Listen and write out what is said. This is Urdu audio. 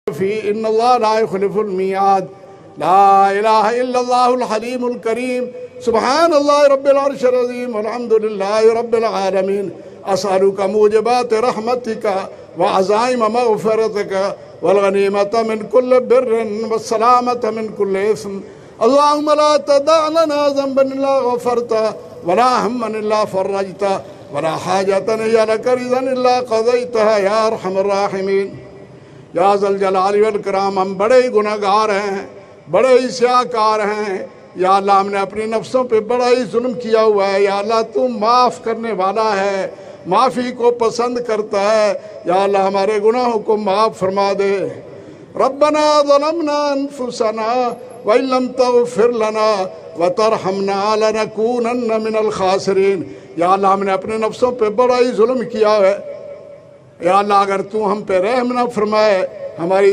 في إن الله لا يخلف الميعاد. لا إله إلا الله الحليم الكريم. سبحان الله رب العرش العظيم والحمد لله رب العالمين. أسألك موجبات رحمتك وعزائم مغفرتك والغنيمة من كل بر والسلامة من كل إثم. اللهم لا تدع لنا ذنبا إلا غفرته ولا هما إلا فرجته ولا حاجة هي لك رضا إلا قضيتها يا أرحم الراحمين. یا ذا الجلال والکرام، ہم بڑے ہی گناہ گار ہیں، بڑے ہی سیاہکار ہیں. یا اللہ ہم نے اپنی نفسوں پہ بڑا ہی ظلم کیا ہوا ہے. یا اللہ تو معاف کرنے والا ہے، معافی کو پسند کرتا ہے. یا اللہ ہمارے گناہوں کو معاف فرما دے. ربنا ظلمنا انفسنا وإن لم تغفر لنا وترحمنا لنكونن من الخاسرین. یا اللہ ہم نے اپنے نفسوں پہ بڑا ہی ظلم کیا ہے. یا اللہ اگر تو ہم پہ رحم نہ فرمائے، ہماری